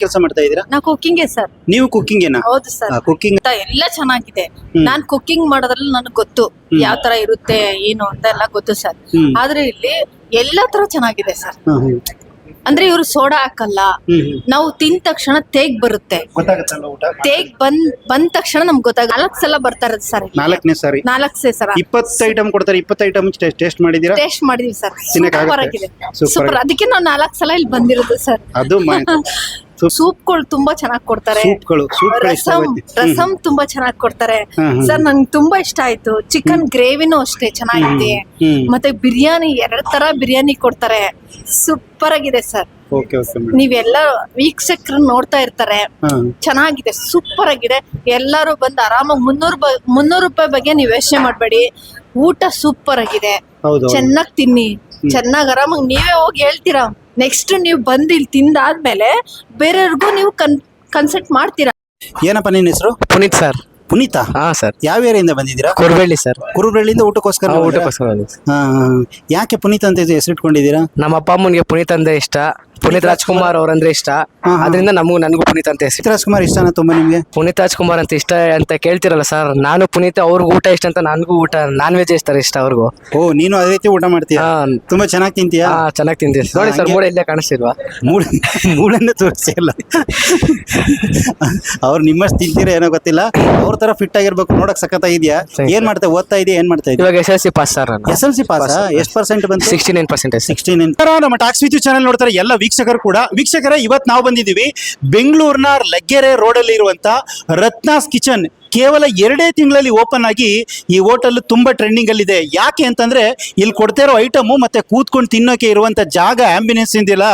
ಕೆಲಸ ಮಾಡ್ತಾ ಇದ್ದೀರಾ? ನಾ ಕುಕ್ಕಿಂಗ್ ಸರ್. ನೀವು ಕುಕ್ಕಿಂಗ್ ಏನಾ? ಹೌದು ಸರ್. ಕುಕ್ಕಿಂಗ್ ಎಲ್ಲ ಚೆನ್ನಾಗಿದೆ. ನಾನ್ ಕುಕ್ಕಿಂಗ್ ಮಾಡೋದ್ರಲ್ಲಿ ನನಗೆ ಗೊತ್ತು ಯಾವ ತರ ಇರುತ್ತೆ ಏನು ಅಂತ ಎಲ್ಲ ಗೊತ್ತು ಸರ್. ಆದ್ರೆ ಇಲ್ಲಿ ಎಲ್ಲಾ ತರ ಚೆನ್ನಾಗಿದೆ ಸರ್. ಅಂದ್ರೆ ಇವ್ರು ಸೋಡಾ ಹಾಕಲ್ಲ. ನಾವು ತಿಂದ ತಕ್ಷಣ ತೇಗ್ ಬರುತ್ತೆ. ಗೊತ್ತಾಗತ್ತಲ್ಲ ಊಟ? ತೇಗ್ ಬಂದ ತಕ್ಷಣ ನಮ್ಗೆ ಗೊತ್ತಾಗ 4 ಸಲ ಬರ್ತಾ ಇರೋದು ಸರ್. 4ನೇ ಸಾರಿ 4 ಸಲ 20 ಐಟಮ್ ಕೊಡ್ತಾರೆ. 20 ಐಟಮ್ ಟೇಸ್ಟ್ ಮಾಡಿದೀರಾ? ಟೇಸ್ಟ್ ಮಾಡಿದೀವಿ ಸರ್. ತಿನ್ನಕ್ಕಾಗತ್ತೆ? ಸೂಪರ್ ಆಗಿದೆ. Super super. ಅದಕ್ಕೆ ನಾವು 4 ಸಲ ಇಲ್ಲಿ ಬಂದಿರೋದು ಸರ್. ಅದು ಸೂಪ್ಗಳು ತುಂಬಾ ಚೆನ್ನಾಗಿ ಕೊಡ್ತಾರೆ. ರಸಂ ತುಂಬಾ ಚೆನ್ನಾಗಿ ಕೊಡ್ತಾರೆ ಸರ್. ನಂಗೆ ತುಂಬಾ ಇಷ್ಟ ಆಯ್ತು. ಚಿಕನ್ ಗ್ರೇವಿನೂ ಅಷ್ಟೇ ಚೆನ್ನಾಗಿದೆ. ಮತ್ತೆ ಬಿರಿಯಾನಿ 2 ತರ ಬಿರಿಯಾನಿ ಕೊಡ್ತಾರೆ. ಸೂಪರ್ ಆಗಿದೆ ಸರ್. ನೀವೆಲ್ಲ ವೀಕ್ಷಕರು ನೋಡ್ತಾ ಇರ್ತಾರೆ. ಚೆನ್ನಾಗಿದೆ, ಸೂಪರ್ ಆಗಿದೆ. ಎಲ್ಲರೂ ಬಂದು ಆರಾಮಾಗಿ 300 ರೂಪಾಯಿ ಬಗ್ಗೆ ನೀವು ಯೋಚನೆ ಮಾಡ್ಬೇಡಿ. ಊಟ ಸೂಪರ್ ಆಗಿದೆ. ಚೆನ್ನಾಗಿ ತಿನ್ನಿ, ಚೆನ್ನಾಗಿ ಆರಾಮಾಗಿ ನೀವೇ ಹೋಗಿ ಹೇಳ್ತೀರಾ. ನೆಕ್ಸ್ಟ್ ನೀವು ಬಂದು ಇಲ್ಲಿ ತಿಂದಾದ್ಮೇಲೆ ಬೇರೆಯವ್ರಿಗೂ ನೀವು ಕನ್ಸಲ್ಟ್ ಮಾಡ್ತೀರಾ. ಏನಪ್ಪ ನಿನ್ನ ಹೆಸರು? ಪುನೀತ್ ಸರ್. ಪುನೀತಾ? ಹಾ ಸರ್. ಯಾವ ಏರಿಯಿಂದ ಬಂದಿದ್ದೀರಾ? ಕುರುಬಳ್ಳಿ ಸರ್. ಕುರುಬಳ್ಳಿಯಿಂದ ಊಟಕ್ಕೋಸ್ಕರ? ಯಾಕೆ ಪುನೀತ್ ಅಂತ ಹೆಸರಿಟ್ಕೊಂಡಿದ್ದೀರಾ? ನಮ್ಮ ಅಪ್ಪ ಅಮ್ಮನಿಗೆ ಪುನೀತ್ ಅಂದ್ರೆ ಇಷ್ಟ. ಪುನೀತ್ ರಾಜ್ಕುಮಾರ್ ಅವ್ರಂದ್ರೆ ಇಷ್ಟ. ಅದರಿಂದ ನನಗೂ ಪುನೀತ್ ಅಂತ ಹೆಸರು. ರಾಜ್ಕುಮಾರ್ ಇಷ್ಟನಾ ತುಂಬಾ ನಿಮ್ಗೆ? ಪುನೀತ್ ರಾಜ್ಕುಮಾರ್ ಅಂತ ಇಷ್ಟ ಅಂತ ಕೇಳ್ತಿರಲ್ಲ ಸರ್. ನಾನು ಪುನೀತ್ ಅವ್ರಿಗೂ ಊಟ ಇಷ್ಟ ಅಂತ ನನಗೂ ಊಟ ನಾನ್ ವೆಜ್ ಇಷ್ಟ ಅವ್ರಿಗೂ. ಓ, ನೀನು ಅದೇ ರೀತಿ ಊಟ ಮಾಡ್ತೀಯಾ? ತುಂಬಾ ಚೆನ್ನಾಗಿ ತಿಂತೀಯಾ? ಚೆನ್ನಾಗಿ ತಿಂತೀವಿ ನೋಡಿ ಸರ್. ಮೂಳೆ ಇಲ್ಲೇ ಕಾಣಿಸ್ತಿಲ್ವಾ? ಮೂಳೆನ್ನ ತೋರಿಸಿಲ್ಲ. ಅವ್ರು ನಿಮ್ಮಷ್ಟು ತಿಂತೀರಾ ಏನೋ ಗೊತ್ತಿಲ್ಲ. ಅವ್ರ ತರ ಫಿಟ್ ಆಗಿರ್ಬೇಕು. ನೋಡಕ್ ಸಖತ್ತಾಗಿದ್ಯಾ? ಏನ್ ಮಾಡ್ತಾ ಓದ್ತಾ ಇದೀಯ? ಏನ್ ಮಾಡ್ತಾ ಇದೀಯ? ಇವಾಗ SLC pass sir. SLC pass? ಎಷ್ಟು ಪರ್ಸೆಂಟ್ ಬಂತು? 69%. 69. ನಮ್ಮ ಟಾಕ್ಸ್ ವಿದ್ಯು ಚಾನೆಲ್ ನೋಡ್ತಾರೆ ಎಲ್ಲ ವೀಕ್ಷಕರು ಕೂಡ. ವೀಕ್ಷಕರೇ, ಇವತ್ತು ನಾವು ಬಂದಿದ್ದೀವಿ ಬೆಂಗಳೂರಿನ ಲಗ್ಗೆರೆ ರೋಡಲ್ಲಿ ಇರುವಂತ ರತ್ನಾಸ್ ಕಿಚನ್. ಕೇವಲ 2 ತಿಂಗಳಲ್ಲಿ ಓಪನ್ ಆಗಿ ಈ ಹೋಟೆಲ್ ತುಂಬಾ ಟ್ರೆಂಡಿಂಗ್ ಅಲ್ಲಿ ಇದೆ. ಯಾಕೆ ಅಂತಂದ್ರೆ ಇಲ್ಲಿ ಕೊಡ್ತಾ ಇರೋ ಐಟಮು ಮತ್ತೆ ಕೂತ್ಕೊಂಡು ತಿನ್ನೋಕೆ ಇರುವಂತ ಜಾಗ, ಆಂಬಿನೆನ್ಸ್ ಇಂದಿಲ್ಲ,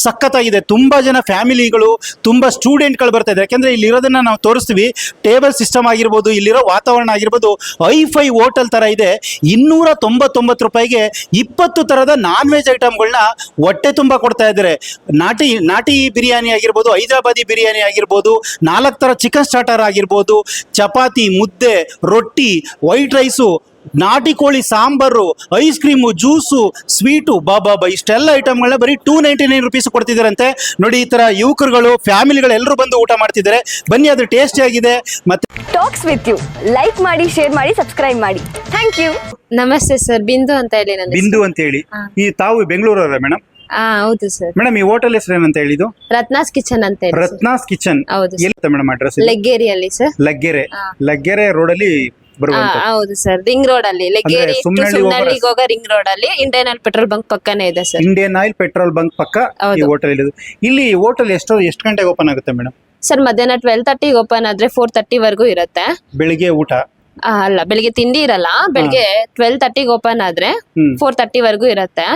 ಸಖತ್ತಾಗಿದೆ. ತುಂಬಾ ಜನ ಫ್ಯಾಮಿಲಿಗಳು, ತುಂಬಾ ಸ್ಟೂಡೆಂಟ್ಗಳು ಬರ್ತಾ ಇದ್ದಾರೆ. ಯಾಕಂದ್ರೆ ಇಲ್ಲಿ ಇರೋದನ್ನ ನಾವು ತೋರಿಸ್ತೀವಿ. ಟೇಬಲ್ ಸಿಸ್ಟಮ್ ಆಗಿರ್ಬೋದು, ಇಲ್ಲಿರೋ ವಾತಾವರಣ ಆಗಿರ್ಬೋದು, ಐಫೈ ಹೋಟೆಲ್ ತರ ಇದೆ. 299 ರೂಪಾಯಿಗೆ 20 ತರದ ನಾನ್ ವೆಜ್ ಐಟಮ್ಗಳನ್ನ ಹೊಟ್ಟೆ ತುಂಬಾ ಕೊಡ್ತಾ ಇದ್ದಾರೆ. ನಾಟಿ ಬಿರಿಯಾನಿ ಆಗಿರ್ಬೋದು, ಹೈದರಾಬಾದಿ ಬಿರಿಯಾನಿ ಆಗಿರ್ಬೋದು, 4 ತರ ಚಿಕನ್ ಸ್ಟಾರ್ಟರ್ ಆಗಿರ್ಬೋದು, ಚಪಾತಿ, ಮುದ್ದೆ, ರೊಟ್ಟಿ, ವೈಟ್ ರೈಸು, ನಾಟಿ ಕೋಳಿ ಸಾಂಬಾರು, ಐಸ್ ಕ್ರೀಮು, ಜ್ಯೂಸು, ಸ್ವೀಟು, ಬಾಬಾ ಇಷ್ಟೆಲ್ಲ ಐಟಮ್ಗಳನ್ನ ಬರೀ 299 ರುಪೀಸ್ ಕೊಡ್ತಿದ್ದಾರಂತೆ. ನೋಡಿ, ಈ ತರ ಯುವಕರುಗಳು, ಫ್ಯಾಮಿಲಿಗಳು ಎಲ್ಲರೂ ಬಂದು ಊಟ ಮಾಡ್ತಿದ್ದಾರೆ. ಬನ್ನಿ, ಅದು ಟೇಸ್ಟಿ ಆಗಿದೆ. ಮತ್ತೆ ಟಾಕ್ಸ್ ವಿತ್ ಯು ಲೈಕ್ ಮಾಡಿ, ಶೇರ್ ಮಾಡಿ, ಸಬ್ಸ್ಕ್ರೈಬ್ ಮಾಡಿ. Thank you. ನಮಸ್ತೆ ಸರ್. ಬಿಂದು ಅಂತ ಹೇಳಿ ನನ್ನ ಬಿಂದು ಅಂತ ಹೇಳಿ. ಈ ತಾವು ಬೆಂಗಳೂರವರ ಮೇಡಮ್? ಹೌದು ಸರ್. ಮೇಡಮ್, ಈ ಹೋಟೆಲ್ ಹೆಸರು ಏನಂತ ಹೇಳಿದ್ದು? ರತ್ನಾಸ್ ಕಿಚನ್ ಅಂತ ಹೇಳಿ. ರತ್ನಾಸ್ ಕಿಚನ್. ಹೌದು ಎಲ್ಲಿ ಮೇಡಮ್ ಅಡ್ರೆಸ್? ಲಗ್ಗೇರಿಯಲ್ಲಿ ಸರ್. ಲಗ್ಗೆರೆ ರೋಡ್ ಅಲ್ಲಿ ಬರುವಂತ. ಹೌದು ಸರ್. ರಿಂಗ್ ರೋಡ್ ಅಲ್ಲಿ ಲಗ್ಗೇರಿ ಸುಮ್ನಳ್ಳಿಗೆ ಹೋಗೋ ರಿಂಗ್ ರೋಡ್ ಅಲ್ಲಿ ಇಂಡಿಯನ್ ಆಯಿಲ್ ಪೆಟ್ರೋಲ್ ಬಂಕ್ ಪಕ್ಕನೇ ಇದೆ sir. Indian oil petrol bunk ಪಕ್ಕ ಈ ಹೋಟೆಲ್ ಇರೋದು. ಇಲ್ಲಿ ಹೋಟೆಲ್ ಎಷ್ಟು ಗಂಟೆಗೆ ಓಪನ್ ಆಗುತ್ತೆ ಮೇಡಮ್? ಸರ್, ಮಧ್ಯಾಹ್ನ 12:30 ಓಪನ್ ಆದ್ರೆ 4:30 ವರೆಗೂ ಇರುತ್ತೆ. ಬೆಳಿಗ್ಗೆ ಊಟ ಅಲ್ಲ, ಬೆಳಿಗ್ಗೆ ತಿಂಡಿ ಇರಲ್ಲ. ಬೆಳಿಗ್ಗೆ 12:30 ಓಪನ್ ಆದ್ರೆ 4:30 ವರೆಗೂ ಇರುತ್ತೆ.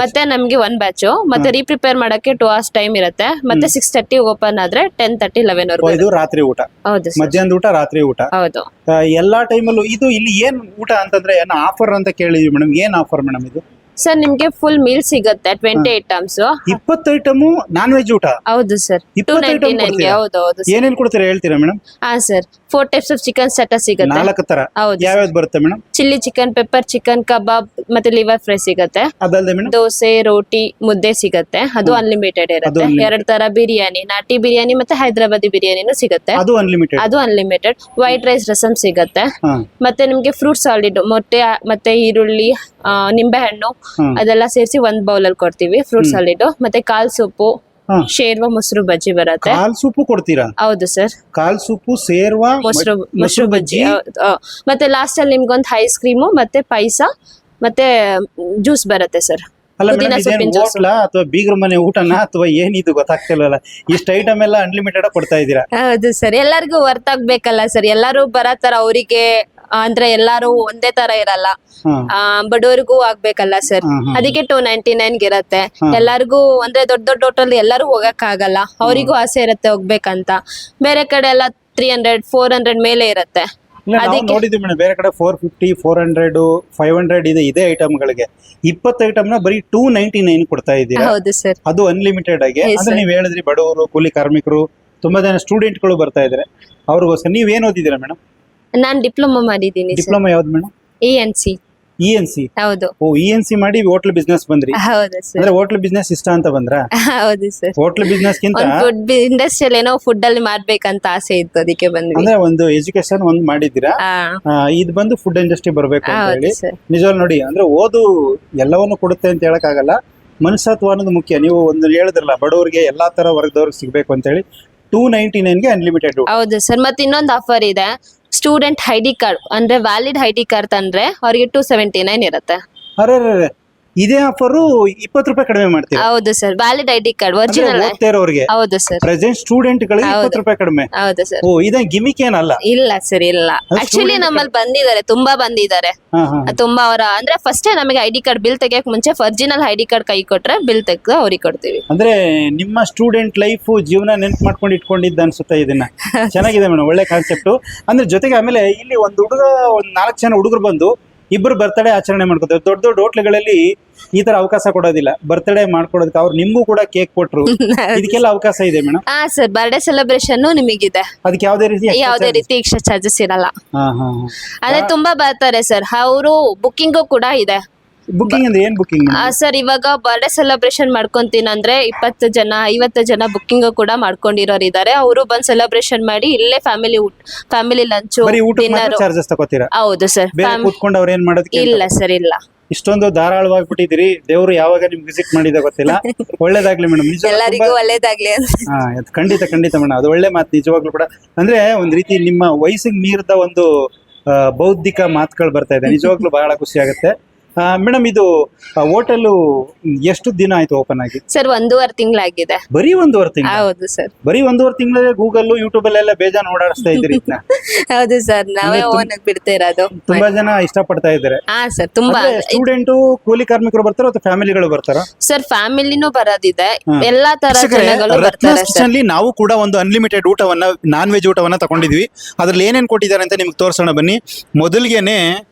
ಮತ್ತೆ ನಮ್ಗೆ 1 ಬ್ಯಾಚ್ ಮತ್ತೆ ರೀಪ್ರಿಪೇರ್ ಮಾಡಕ್ಕೆ 2 hours ಟೈಮ್ ಇರುತ್ತೆ. ಮತ್ತೆ 6:30 ಓಪನ್ ಆದ್ರೆ 10:30, 11 ವರೆಗೂ. ಇದು ರಾತ್ರಿ ಊಟ? ಹೌದು. ಮಧ್ಯಾಹ್ನದ ಊಟ, ರಾತ್ರಿ ಊಟ. ಹೌದು. ಎಲ್ಲಾ ಟೈಮಲ್ಲೂ ಇದು. ಇಲ್ಲಿ ಏನ್ ಊಟ ಅಂತಂದ್ರೆ ಏನ ಆಫರ್ ಅಂತ ಕೇಳಿದ್ವಿ ಮೇಡಮ್. ಏನ್ ಆಫರ್ ಮೇಡಮ್ ಇದು? ಸರ್, ನಿಮ್ಗೆ ಫುಲ್ ಮೀಲ್ ಸಿಗುತ್ತೆ. 20 ಐಟಮ್ಸ್. 20 ಐಟಮ್ ನಾನ್ ವೆಜ್ ಊಟ? ಹೌದು ಸರ್. 299 ಹೌದು. ಏನೇನ್ ಕೊಡ್ತೀರಾ ಹೇಳ್ತೀರಾ madam? Sir, 4 types of chicken starter ಸಿಗುತ್ತೆ. 4 ತರ. ಯಾವ್ಯಾವ್ದು ಬರುತ್ತೆ madam? Chilli chicken, pepper chicken, kebab ಮತ್ತೆ ಲಿವರ್ ಫ್ರೈ ಸಿಗುತ್ತೆ. ಅದಲ್ಲದೆ ಮೇಡಮ್ ದೋಸೆ, ರೋಟಿ, ಮುದ್ದೆ ಸಿಗುತ್ತೆ. ಅದು ಅನ್ಲಿಮಿಟೆಡ್ ಇರುತ್ತೆ. 2 ತರ ಬಿರಿಯಾನಿ, ನಾಟಿ ಬಿರಿಯಾನಿ ಮತ್ತೆ ಹೈದರಾಬಾದಿ ಬಿರಿಯಾನಿನೂ ಸಿಗುತ್ತೆ. ಅದು ಅನ್ಲಿಮಿಟೆಡ್. ವೈಟ್ ರೈಸ್, ರಸಂ ಸಿಗುತ್ತೆ. ಮತ್ತೆ ನಿಮ್ಗೆ ಫ್ರೂಟ್ ಸಾಲಿಡ್, ಮೊಟ್ಟೆ ಮತ್ತೆ ಈರುಳ್ಳಿ, ನಿಂಬೆ ಹಣ್ಣು ಅದೆಲ್ಲ ಸೇರಿಸಿ 1 ಬೌಲ್ ಅಲ್ಲಿ ಕೊಡ್ತೀವಿ. ಫ್ರೂಟ್ ಸಾಲಿಡ್ ಮತ್ತೆ ಕಾಲ್ ಸೂಪು, ಶೇರ್ವಾ, ಮೊಸರು ಬಜ್ಜಿ ಬರುತ್ತೆ. ಕಾಲ್ ಸೂಪು ಕೊಡ್ತೀರಾ? ಹೌದು ಸರ್. ಕಾಲ್ ಸೂಪು, ಸೇರ್ವಾ, ಮೊಸರು ಬಜ್ಜಿ. ಮತ್ತೆ ಲಾಸ್ಟ್ ಅಲ್ಲಿ ನಿಮ್ಗೊಂದು ಐಸ್ ಕ್ರೀಮು ಮತ್ತೆ ಪಾಯಸ ಮತ್ತೆ ಜ್ಯೂಸ್ ಬರುತ್ತೆ ಸರ್. ಅಥವಾ ಬೀಗ್ರ ಮನೆ ಊಟನ ಅಥವಾ ಏನಿದು ಗೊತ್ತಾಗ್ತಿಲ್ವಲ್ಲ. ಇಷ್ಟ ಐಟಮ್ ಎಲ್ಲ ಅನ್ಲಿಮಿಟೆಡ್ ಕೊಡ್ತಾ ಇದ್ದೀರಾ? ಹೌದು ಸರ್. ಎಲ್ಲರಿಗೂ ವರ್ತ್ ಆಗ್ಬೇಕಲ್ಲ ಸರ್. ಎಲ್ಲಾರು ಬರತರ ಅವರಿಗೆ ಅಂದ್ರೆ ಎಲ್ಲಾರು ಒಂದೇ ತರ ಇರಲ್ಲ. ಬಡವರಿಗೂ ಆಗ್ಬೇಕಲ್ಲ ಸರ್. ಅದಕ್ಕೆ 299 ಇರತ್ತೆ. ಎಲ್ಲರಿಗೂ ಅಂದ್ರೆ ದೊಡ್ಡ ದೊಡ್ಡ ಹೋಟೆಲ್ ಎಲ್ಲರೂ ಹೋಗಕ್ ಆಗಲ್ಲ. ಅವರಿಗೂ ಆಸೆ ಇರತ್ತೆ ಹೋಗ್ಬೇಕಂತ. ಬೇರೆ ಕಡೆ ಎಲ್ಲ 300, 400 ಮೇಲೆ ಇರತ್ತೆ. ನೋಡಿದ್ವಿ ಮೇಡಮ್, ಬೇರೆ ಕಡೆ 450, 400, 500 ಇದೇ ಐಟಮ್ಗಳಿಗೆ 20 ಐಟಮ್ನ ಬರೀ 299 ಕೊಡ್ತಾ ಇದ್ದೀರಾ? ಹೌದು ಸರ್. ಅದು ಅನ್ಲಿಮಿಟೆಡ್ ಆಗಿ. ಅಂದ್ರೆ ನೀವ್ ಹೇಳಿದ್ರಿ ಬಡವರು, ಕೂಲಿ ಕಾರ್ಮಿಕರು, ತುಂಬಾ ಜನ ಸ್ಟೂಡೆಂಟ್ಗಳು ಬರ್ತಾ ಇದಾರೆ. ಅವ್ರಿಗೋಸ್ಕರ ನೀವ್ ಏನ್ ಓದಿದ್ದೀರಾ ಮೇಡಮ್? ನಾನ್ ಡಿಪ್ಲೊಮಾ ಮಾಡಿದ್ದೀನಿ. ಡಿಪ್ಲೊಮಾ ಯಾವ್ದು ಮೇಡಮ್? ENC. ENC. ಹೌದು ಓ ENC ಮಾಡಿ ಹೋಟ್ಲ್ ಬಿಸ್ನೆಸ್ ಬಂದ್ರಿ. ಹೌದು ಸರ್ ಅಂದ್ರೆ ಹೋಟ್ಲ್ ಬಿಸ್ನೆಸ್ ಇಷ್ಟ ಅಂತ ಬಂದ್ರ? ಹೌದು ಸರ್ ಹೋಟ್ಲ್ ಬಿಸ್ನೆಸ್ ಗಿಂತ ಒಂದ್ ಫುಡ್ ಇಂಡಸ್ಟ್ರಿಯಲ್ಲಿ ಏನೋ ಫುಡ್ ಅಲ್ಲಿ ಮಾಡ್ಬೇಕಂತ ಆಸೆ ಇತ್ತು, ಅದಕ್ಕೆ ಬಂದ್ವಿ. ಅಂದ್ರೆ ಒಂದು ಎಜುಕೇಶನ್ ಒಂದ್ ಮಾಡಿದ್ದೀರಾ, ಇದು ಬಂದು ಫುಡ್ ಇಂಡಸ್ಟ್ರಿ ಬರ್ಬೇಕು ಅಂತ ಹೌದು ಹೇಳಿ. ಸರ್. ನಿಜವಾಗ್ಲೂ ನೋಡಿ, ಅಂದ್ರೆ ಓದು ಎಲ್ಲವನ್ನು ಕೊಡುತ್ತೆ ಅಂತ ಹೇಳಕ್ ಆಗಲ್ಲ, ಮನುಷ್ಯತ್ವ ಅನ್ನೋದು ಮುಖ್ಯ. ನೀವು ಒಂದು ಹೇಳಿದ್ರಲ್ಲ, ಬಡವರಿಗೆ ಎಲ್ಲಾ ತರ ವರ್ಗದವ್ರಿಗೆ ಸಿಗ್ಬೇಕು ಅಂತ ಹೇಳಿ 299ಗೆ ಅನ್ಲಿಮಿಟೆಡ್. ಹೌದು ಸರ್. ಮತ್ತೆ ಇನ್ನೊಂದು ಆಫರ್ ಇದೆ, ಸ್ಟೂಡೆಂಟ್ ID ಕಾರ್ಡ್ ಅಂದ್ರೆ ವ್ಯಾಲಿಡ್ ID ಕಾರ್ಡ್ ತಂದ್ರೆ ಅವ್ರಿಗೆ 279 ಇರುತ್ತೆ. ಅರೆ ಇದೇ ಆಫರು 20 ರೂಪಾಯಿ ಕಡಿಮೆ ಮಾಡ್ತೀರಾ? ಹೌದು sir, valid ID card original. ಓದ್ತಾ ಇರೋರಿಗೆ, ಹೌದು ಸರ್. ಪ್ರೆಸೆಂಟ್ ಸ್ಟೂಡೆಂಟ್ ಗಳಿಗೆ 20 ರೂಪಾಯಿ ಕಡಿಮೆ. ಹೌದು ಸರ್. ಓ ಇದೇ ಗಿಮಿಕ್ ಏನಲ್ಲ? ಇಲ್ಲ ಸರ್, ಇಲ್ಲ. ಅದು ಆಕ್ಚುಲಿ student ನಮ್ಮಲ್ಲಿ ಬಂದಿದ್ದಾರೆ, ತುಂಬಾ ಬಂದಿದ್ದಾರೆ. ತುಂಬಾ ಅವರ ಅಂದ್ರೆ ಫಸ್ಟ್ ನಮಗೆ ID ಕಾರ್ಡ್ ಬಿಲ್ ತೆಗಿಯಕ್ ಮುಂಚೆ ಒರಿಜಿನಲ್ ID ಕಾರ್ಡ್ ಕೈ ಕೊಟ್ರೆ ಬಿಲ್ ತೆಗೆದು ಅವ್ರಿಗೆ ಕೊಡ್ತೀವಿ. ಅಂದ್ರೆ ನಿಮ್ಮ ಸ್ಟೂಡೆಂಟ್ ಲೈಫ್ ಜೀವನ ನೆನ್ಪು ಮಾಡ್ಕೊಂಡು ಇಟ್ಕೊಂಡಿದ್ದ ಅನ್ಸುತ್ತೆ ಇದನ್ನ. ಚೆನ್ನಾಗಿದೆ ಮೇಡಮ್, ಒಳ್ಳೆ ಕಾನ್ಸೆಪ್ಟ್. ಅಂದ್ರೆ ಜೊತೆಗೆ ಆಮೇಲೆ ಇಲ್ಲಿ ಒಂದ್ 4 ಜನ ಹುಡುಗರು ಬಂದು ಇಬ್ರು ಬರ್ತ್ಡೇ ಆಚರಣೆ ಮಾಡ್ಕೊತಾರೆ. ದೊಡ್ಡ ದೊಡ್ಡ ಹೋಟ್ಲುಗಳಲ್ಲಿ ಈ ತರ ಅವಕಾಶ ಕೊಡೋದಿಲ್ಲ, ಬರ್ತ್ಡೇ ಮಾಡ್ಕೊಡೋದಕ್ಕೆ. ಅವ್ರು ನಿಮ್ಗೂ ಕೂಡ ಕೇಕ್ ಕೊಟ್ರು, ಇದಕ್ಕೆಲ್ಲ ಅವಕಾಶ ಇದೆ ಮೇಡಮ್? ಹಾ ಸರ್, ಬರ್ಡೇ ಸೆಲೆಬ್ರೇಷನ್ ನಿಮಗಿದೆ. ಅದಕ್ಕೆ ಯಾವುದೇ ರೀತಿ ಎಕ್ಸ್ಟ್ರಾ ಚಾರ್ಜಸ್ ಇರಲ್ಲ. ಹಾ ಹಾ. ಅದೇ ತುಂಬಾ ಬರ್ತಾರೆ ಸರ್. ಅವರು ಬುಕ್ಕಿಂಗು ಕೂಡ ಇದೆ. ಬುಕ್ಕಿಂಗ್ ಅಂದ್ರೆ ಏನ್ ಬುಕ್ಕಿಂಗ್ ಸರ್, ಇವಾಗ ಬರ್ಡೇ ಸೆಲೆಬ್ರೇಷನ್ ಮಾಡ್ಕೊಂತೀನಿ ಅಂದ್ರೆ 20 ಜನ 50 ಜನ ಬುಕ್ಕಿಂಗ್ ಕೂಡ ಮಾಡ್ಕೊಂಡಿರೋರು ಇದಾರೆ. ಅವರು ಬಂದ್ ಸೆಲೆಬ್ರೇಷನ್ ಮಾಡಿ ಇಲ್ಲೇ ಫ್ಯಾಮಿಲಿ ಲಂಚ್ ಡಿನ್ನರ್. ಚಾರ್ಜಸ್ ತಗೋತೀರಾ? ಹೌದು ಸರ್. ಕೂತ್ಕೊಂಡು ಅವ್ರ ಏನ್ ಮಾಡೋದಕ್ಕೆ ಇಲ್ಲ ಸರ್, ಇಲ್ಲ. ಇಷ್ಟೊಂದು ಧಾರಾಳವಾಗ್ಬಿಟ್ಟಿದ್ದೀರಿ. ದೇವ್ರು ಯಾವಾಗ ನಿಮ್ಗೆ ವಿಸಿಟ್ ಮಾಡಿದ ಗೊತ್ತಿಲ್ಲ. ಒಳ್ಳೇದಾಗ್ಲಿ ಮೇಡಮ್, ಎಲ್ಲರಿಗೂ ಒಳ್ಳೇದಾಗ್ಲಿ ಅಂತ. ಖಂಡಿತ ಮೇಡಮ್, ಅದು ಒಳ್ಳೆ ಮಾತು ನಿಜವಾಗ್ಲೂ ಕೂಡ. ಅಂದ್ರೆ ಒಂದ್ ರೀತಿ ನಿಮ್ಮ ವಯಸ್ಸಿಗೆ ಮೀರಿದ ಒಂದು ಬೌದ್ಧಿಕ ಮಾತುಗಳು ಬರ್ತಾ ಇದೆ, ನಿಜವಾಗ್ಲೂ ಬಹಳ ಖುಷಿ ಆಗುತ್ತೆ. ಮೇಡಮ್, ಇದು ಹೋಟೆಲ್ ಎಷ್ಟು ದಿನ ಆಯ್ತು ಓಪನ್ ಆಗಿ? ಸರ್, 1.5 ತಿಂಗಳಾಗಿದೆ. ಬರೀ 1.5 ತಿಂಗಳು? ಹೌದು ಸರ್. ಬರೀ 1.5 ತಿಂಗಳೇ ಗೂಗಲ್ ಯೂಟ್ಯೂಬ್ ಅಲ್ಲೆಲ್ಲ ಬೇಜಾನ್ ಓಡಾಡಿಸ್ತಾ ಇದ್ರಿ. ಹೌದು ಸರ್, ನಾವೇ ಓನಾಗಿ ಬಿಡ್ತಾ ಇರೋದು. ತುಂಬಾ ಜನ ಇಷ್ಟಪಡ್ತಾ ಇದ್ದಾರೆ. ಹಾ ಸರ್, ತುಂಬಾ. ಸ್ಟೂಡೆಂಟು, ಕೂಲಿ ಕಾರ್ಮಿಕರು ಬರ್ತಾರ ಅಥವಾ ಫ್ಯಾಮಿಲಿಗಳು ಬರ್ತಾರ? ಸರ್, ಫ್ಯಾಮಿಲಿನೂ ಬರೋದಿದೆ, ಎಲ್ಲಾ ತರ ಜನಗಳು ಬರ್ತಾರೆ ಸರ್. ನಾವು ಕೂಡ ಒಂದು ಅನ್ಲಿಮಿಟೆಡ್ ಊಟವನ್ನ, ನಾನ್ ವೆಜ್ ಊಟವನ್ನ ತಗೊಂಡಿದ್ವಿ. ಅದ್ರಲ್ಲಿ ಏನೇನ್ ಕೊಟ್ಟಿದ್ದಾರೆ ಅಂತ ನಿಮ್ಗೆ ತೋರ್ಸೋಣ ಬನ್ನಿ. ಮೊದಲಿಗೆನೆ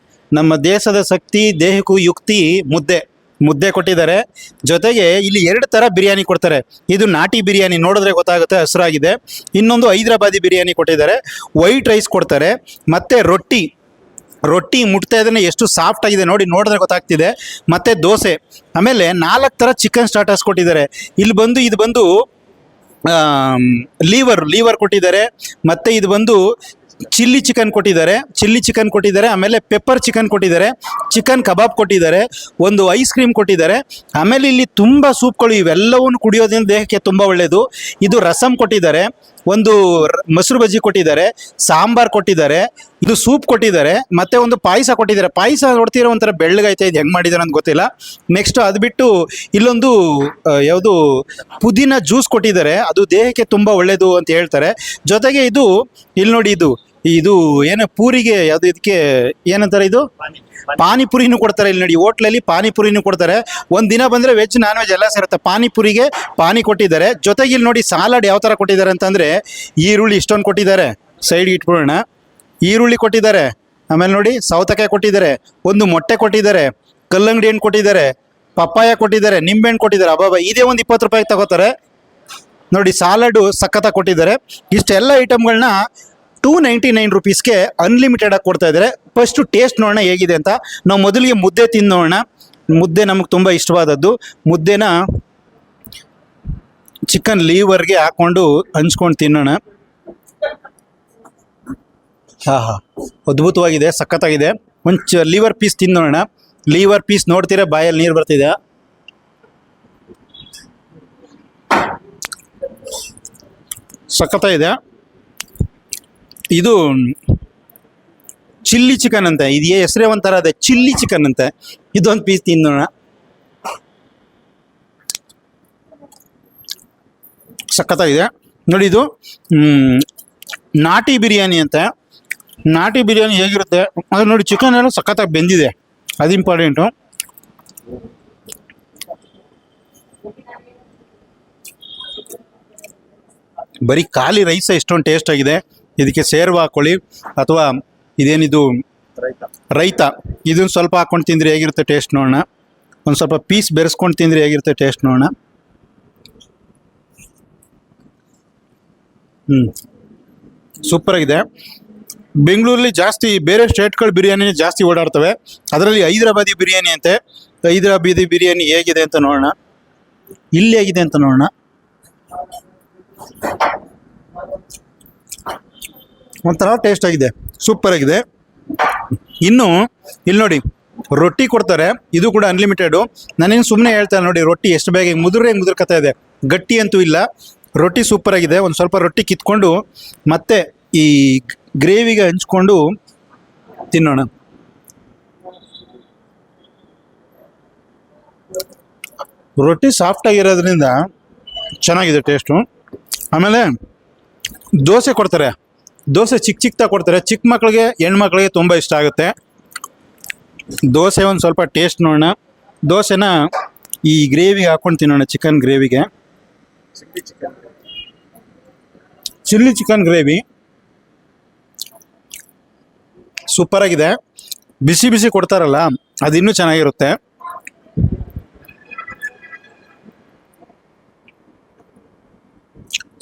ನಮ್ಮ ದೇಶದ ಶಕ್ತಿ, ದೇಹಕ್ಕೂ ಯುಕ್ತಿ ಮುದ್ದೆ ಕೊಟ್ಟಿದ್ದಾರೆ. ಜೊತೆಗೆ ಇಲ್ಲಿ 2 ತರ ಬಿರಿಯಾನಿ ಕೊಡ್ತಾರೆ. ಇದು ನಾಟಿ ಬಿರಿಯಾನಿ, ನೋಡಿದ್ರೆ ಗೊತ್ತಾಗುತ್ತೆ, ಹಸಿರಾಗಿದೆ. ಇನ್ನೊಂದು ಹೈದರಾಬಾದಿ ಬಿರಿಯಾನಿ ಕೊಟ್ಟಿದ್ದಾರೆ. ವೈಟ್ ರೈಸ್ ಕೊಡ್ತಾರೆ. ಮತ್ತೆ ರೊಟ್ಟಿ ಮುಟ್ತಾ ಇದ್ರೆ ಎಷ್ಟು ಸಾಫ್ಟ್ ಆಗಿದೆ ನೋಡಿ, ನೋಡಿದ್ರೆ ಗೊತ್ತಾಗ್ತಿದೆ. ಮತ್ತೆ ದೋಸೆ, ಆಮೇಲೆ 4 ತರ ಚಿಕನ್ ಸ್ಟಾರ್ಟರ್ಸ್ ಕೊಟ್ಟಿದ್ದಾರೆ. ಇದು ಬಂದು ಲೀವರ್ ಕೊಟ್ಟಿದ್ದಾರೆ. ಮತ್ತೆ ಇದು ಬಂದು ಚಿಲ್ಲಿ ಚಿಕನ್ ಕೊಟ್ಟಿದ್ದಾರೆ. ಆಮೇಲೆ ಪೆಪ್ಪರ್ ಚಿಕನ್ ಕೊಟ್ಟಿದ್ದಾರೆ. ಚಿಕನ್ ಕಬಾಬ್ ಕೊಟ್ಟಿದ್ದಾರೆ. ಒಂದು ಐಸ್ ಕ್ರೀಮ್ ಕೊಟ್ಟಿದ್ದಾರೆ. ಆಮೇಲೆ ಇಲ್ಲಿ ತುಂಬ ಸೂಪ್ಗಳು, ಇವೆಲ್ಲವನ್ನು ಕುಡಿಯೋದ್ರಿಂದ ದೇಹಕ್ಕೆ ತುಂಬ ಒಳ್ಳೆಯದು. ಇದು ರಸಮ್ ಕೊಟ್ಟಿದ್ದಾರೆ. ಒಂದು ಮೊಸರು ಬಜ್ಜಿ ಕೊಟ್ಟಿದ್ದಾರೆ. ಸಾಂಬಾರ್ ಕೊಟ್ಟಿದ್ದಾರೆ. ಇದು ಸೂಪ್ ಕೊಟ್ಟಿದ್ದಾರೆ. ಮತ್ತೆ ಒಂದು ಪಾಯಸ ಕೊಟ್ಟಿದ್ದಾರೆ. ಪಾಯಸ ನೋಡ್ತಿರೋ ಒಂಥರ ಬೆಳ್ಳಗೈತೆ, ಇದು ಹೆಂಗೆ ಮಾಡಿದ್ದಾರೆ ಅಂತ ಗೊತ್ತಿಲ್ಲ. ನೆಕ್ಸ್ಟ್ ಅದು ಬಿಟ್ಟು ಇಲ್ಲೊಂದು ಯಾವುದು ಪುದೀನ ಜ್ಯೂಸ್ ಕೊಟ್ಟಿದ್ದಾರೆ. ಅದು ದೇಹಕ್ಕೆ ತುಂಬ ಒಳ್ಳೆಯದು ಅಂತ ಹೇಳ್ತಾರೆ. ಜೊತೆಗೆ ಇಲ್ಲಿ ನೋಡಿ, ಇದು ಏನು ಪೂರಿಗೆ ಯಾವುದು, ಇದಕ್ಕೆ ಏನಂತಾರೆ, ಇದು ಪಾನಿಪುರಿನೂ ಕೊಡ್ತಾರೆ. ಇಲ್ಲಿ ನೋಡಿ, ಹೋಟ್ಲಲ್ಲಿ ಪಾನಿಪುರಿನೂ ಕೊಡ್ತಾರೆ. ಒಂದು ದಿನ ಬಂದರೆ ವೆಜ್ ನಾನ್ ವೆಜ್ ಎಲ್ಲ ಸೇರುತ್ತೆ. ಪಾನಿಪುರಿಗೆ ಪಾನಿ ಕೊಟ್ಟಿದ್ದಾರೆ. ಜೊತೆಗೆ ಇಲ್ಲಿ ನೋಡಿ, ಸಾಲಡ್ ಯಾವ ಥರ ಕೊಟ್ಟಿದ್ದಾರೆ ಅಂತಂದರೆ, ಈರುಳ್ಳಿ ಇಷ್ಟೊಂದು ಕೊಟ್ಟಿದ್ದಾರೆ. ಸೈಡ್ಗೆ ಇಟ್ಬಿಡೋಣ. ಈರುಳ್ಳಿ ಕೊಟ್ಟಿದ್ದಾರೆ. ಆಮೇಲೆ ನೋಡಿ, ಸೌತೆಕಾಯಿ ಕೊಟ್ಟಿದ್ದಾರೆ. ಒಂದು ಮೊಟ್ಟೆ ಕೊಟ್ಟಿದ್ದಾರೆ. ಕಲ್ಲಂಗಡಿ ಹಣ್ಣು ಕೊಟ್ಟಿದ್ದಾರೆ. ಪಪ್ಪಾಯ ಕೊಟ್ಟಿದ್ದಾರೆ. ನಿಂಬೆಹಣ್ಣು ಕೊಟ್ಟಿದ್ದಾರೆ. ಅಬ್ಬಾಬಾ, ಇದೇ ಒಂದು 20 ರೂಪಾಯಿಗೆ ತಗೋತಾರೆ ನೋಡಿ. ಸಾಲಡು ಸಖತ್ತಾಗಿ ಕೊಟ್ಟಿದ್ದಾರೆ. ಇಷ್ಟೆಲ್ಲ ಐಟಮ್ಗಳನ್ನ 299 ರುಪೀಸ್ಗೆ ಅನ್ಲಿಮಿಟೆಡ್ ಆಗಿ ಕೊಡ್ತಾ ಇದ್ದಾರೆ. ಫಸ್ಟ್ ಟೇಸ್ಟ್ ನೋಡೋಣ ಹೇಗಿದೆ ಅಂತ. ನಾವು ಮೊದಲಿಗೆ ಮುದ್ದೆ ತಿನ್ನೋಣ. ಮುದ್ದೆ ನಮಗೆ ತುಂಬ ಇಷ್ಟವಾದದ್ದು. ಮುದ್ದೆನ ಚಿಕನ್ ಲೀವರ್ಗೆ ಹಾಕೊಂಡು ಹಂಚ್ಕೊಂಡು ತಿನ್ನೋಣ. ಹಾ, ಅದ್ಭುತವಾಗಿದೆ, ಸಖತ್ತಾಗಿದೆ. ಒಂದು ಲೀವರ್ ಪೀಸ್ ತಿನ್ನೋಣ. ಲೀವರ್ ಪೀಸ್ ನೋಡ್ತೀರಾ, ಬಾಯಲ್ಲಿ ನೀರು ಬರ್ತಿದೆ. ಸಖತ್ತಾಗಿದೆ. ಇದು ಚಿಲ್ಲಿ ಚಿಕನ್ ಅಂತೆ. ಇದು ಹೆಸರೇ ಒಂಥರ ಅದೇ, ಚಿಲ್ಲಿ ಚಿಕನ್ ಅಂತೆ. ಇದೊಂದು ಪೀಸ್ ತಿನ್ನೋಣ. ಸಖತ್ತಾಗಿದೆ ನೋಡಿ. ಇದು ನಾಟಿ ಬಿರಿಯಾನಿ ಅಂತೆ. ನಾಟಿ ಬಿರಿಯಾನಿ ಹೇಗಿರುತ್ತೆ ಅದು ನೋಡಿ. ಚಿಕನ್ ಎಲ್ಲ ಸಖತ್ತಾಗಿ ಬೆಂದಿದೆ, ಅದು ಇಂಪಾರ್ಟೆಂಟು. ಬರೀ ಖಾಲಿ ರೈಸ್ ಎಷ್ಟೊಂದು ಟೇಸ್ಟ್ ಆಗಿದೆ. ಇದಕ್ಕೆ ಸೇರ್ವ ಹಾಕೊಳ್ಳಿ, ಅಥವಾ ಇದೇನಿದು ರೈತ, ಇದನ್ನು ಸ್ವಲ್ಪ ಹಾಕೊಂಡು ತಿಂದರೆ ಹೇಗಿರುತ್ತೆ ಟೇಸ್ಟ್ ನೋಡೋಣ. ಒಂದು ಸ್ವಲ್ಪ ಪೀಸ್ ಬೆರೆಸ್ಕೊಂಡು ತಿಂದರೆ ಹೇಗಿರುತ್ತೆ ಟೇಸ್ಟ್ ನೋಡೋಣ. ಸೂಪರಾಗಿದೆ. ಬೆಂಗಳೂರಲ್ಲಿ ಜಾಸ್ತಿ ಬೇರೆ ಸ್ಟೇಟ್ಗಳ ಬಿರಿಯಾನಿ ಜಾಸ್ತಿ ಓಡಾಡ್ತವೆ. ಅದರಲ್ಲಿ ಹೈದರಾಬಾದಿ ಬಿರಿಯಾನಿ ಅಂತೆ. ಹೈದರಾಬಾದಿ ಬಿರಿಯಾನಿ ಹೇಗಿದೆ ಅಂತ ನೋಡೋಣ. ಇಲ್ಲಿ ಹೇಗಿದೆ ಅಂತ ನೋಡೋಣ. ಒಂಥರ ಟೇಸ್ಟ್ ಆಗಿದೆ, ಸೂಪರ್ ಆಗಿದೆ. ಇನ್ನು ಇಲ್ಲಿ ನೋಡಿ ರೊಟ್ಟಿ ಕೊಡ್ತಾರೆ, ಇದು ಕೂಡ ಅನ್ಲಿಮಿಟೆಡು. ನಾನೇನು ಸುಮ್ಮನೆ ಹೇಳ್ತಾರೆ ನೋಡಿ, ರೊಟ್ಟಿ ಎಷ್ಟು ಬೇಗ ಮುದುರ್ಕತ್ತಾ ಇದೆ, ಗಟ್ಟಿ ಅಂತೂ ಇಲ್ಲ. ರೊಟ್ಟಿ ಸೂಪರ್ ಆಗಿದೆ. ಒಂದು ಸ್ವಲ್ಪ ರೊಟ್ಟಿ ಕಿತ್ಕೊಂಡು ಮತ್ತೆ ಈ ಗ್ರೇವಿಗೆ ಹಂಚ್ಕೊಂಡು ತಿನ್ನೋಣ. ರೊಟ್ಟಿ ಸಾಫ್ಟ್ ಆಗಿರೋದ್ರಿಂದ ಚೆನ್ನಾಗಿದೆ ಟೇಸ್ಟು. ಆಮೇಲೆ ದೋಸೆ ಕೊಡ್ತಾರೆ, ದೋಸೆ ಚಿಕ್ಕದಾಗಿ ಕೊಡ್ತಾರೆ. ಚಿಕ್ಕ ಮಕ್ಕಳಿಗೆ ಹೆಣ್ಮಕ್ಳಿಗೆ ತುಂಬ ಇಷ್ಟ ಆಗುತ್ತೆ. ದೋಸೆ ಒಂದು ಸ್ವಲ್ಪ ಟೇಸ್ಟ್ ನೋಡೋಣ. ದೋಸೆನ ಈ ಗ್ರೇವಿಗೆ ಹಾಕೊಂಡು ತಿನ್ನೋಣ, ಚಿಕನ್ ಗ್ರೇವಿಗೆ. ಚಿಲ್ಲಿ ಚಿಕನ್ ಗ್ರೇವಿ ಸೂಪರ್ ಆಗಿದೆ. ಬಿಸಿ ಬಿಸಿ ಕೊಡ್ತಾರಲ್ಲ, ಅದು ಇನ್ನೂ ಚೆನ್ನಾಗಿರುತ್ತೆ.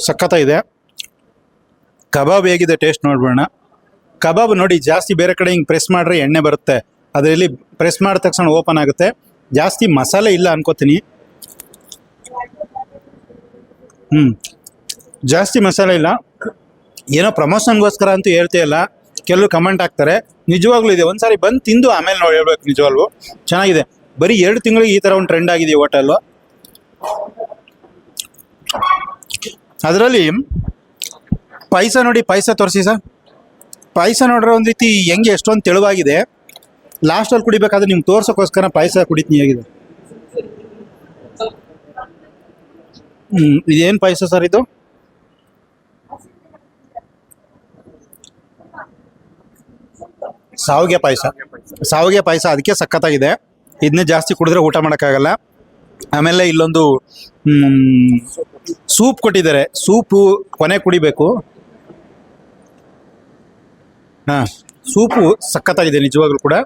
ಸಖತ್ತಾಗಿದೆ. ಕಬಾಬ್ ಹೇಗಿದೆ ಟೇಸ್ಟ್ ನೋಡ್ಬೋಣ. ಕಬಾಬ್ ನೋಡಿ, ಜಾಸ್ತಿ ಬೇರೆ ಕಡೆ ಹಿಂಗೆ ಪ್ರೆಸ್ ಮಾಡ್ರೆ ಎಣ್ಣೆ ಬರುತ್ತೆ, ಅದರಲ್ಲಿ ಪ್ರೆಸ್ ಮಾಡಿದ ತಕ್ಷಣ ಓಪನ್ ಆಗುತ್ತೆ. ಜಾಸ್ತಿ ಮಸಾಲೆ ಇಲ್ಲ ಅನ್ಕೋತೀನಿ. ಜಾಸ್ತಿ ಮಸಾಲೆ ಇಲ್ಲ. ಏನೋ ಪ್ರಮೋಷನ್ಗೋಸ್ಕರ ಅಂತೂ ಹೇಳ್ತೀಯಲ್ಲ, ಕೆಲವರು ಕಮೆಂಟ್ ಹಾಕ್ತಾರೆ. ನಿಜವಾಗ್ಲೂ ಇದೆ, ಒಂದ್ಸಾರಿ ಬಂದು ತಿಂದು ಆಮೇಲೆ ನೋಡಿ ಹೇಳ್ಬೇಕು. ನಿಜವಾಗ್ಲೂ ಚೆನ್ನಾಗಿದೆ. ಬರೀ 2 ತಿಂಗಳಿಗೆ ಈ ಥರ ಒಂದು ಟ್ರೆಂಡ್ ಆಗಿದೆ ಹೋಟೆಲ್ಲು. ಅದರಲ್ಲಿ ಪಾಯಸ ನೋಡಿ, ಪಾಯಸ ತೋರಿಸಿ ಸರ್. ಪಾಯಸ ನೋಡ್ರೆ ಒಂದು ರೀತಿ ಹೆಂಗೆ ಎಷ್ಟೊಂದು ತೆಳುವಾಗಿದೆ. ಲಾಸ್ಟಲ್ಲಿ ಕುಡಿಬೇಕಾದ್ರೆ ನಿಮ್ಗೆ ತೋರ್ಸೋಕ್ಕೋಸ್ಕರ ಪಾಯಸ ಕುಡಿತೀನಿ ಹೇಗಿದೆ. ಇದೇನು ಪಾಯಸ ಸರ್ ಇದು? ಸಾವಿಗೆ ಪಾಯಸ. ಸಾವಿಗೆ ಪಾಯಸ ಅದಕ್ಕೆ ಸಖತ್ತಾಗಿದೆ. ಇದನ್ನೇ ಜಾಸ್ತಿ ಕುಡಿದ್ರೆ ಊಟ ಮಾಡೋಕ್ಕಾಗಲ್ಲ. ಆಮೇಲೆ ಇಲ್ಲೊಂದು ಸೂಪ್ ಕೊಟ್ಟಿದ್ದಾರೆ. ಸೂಪು ಕೊನೆ ಕುಡಿಬೇಕು. ಹಾಂ, ಸೂಪು ಸಖತ್ತಾಗಿದೆ ನಿಜವಾಗ್ಲೂ ಕೂಡ.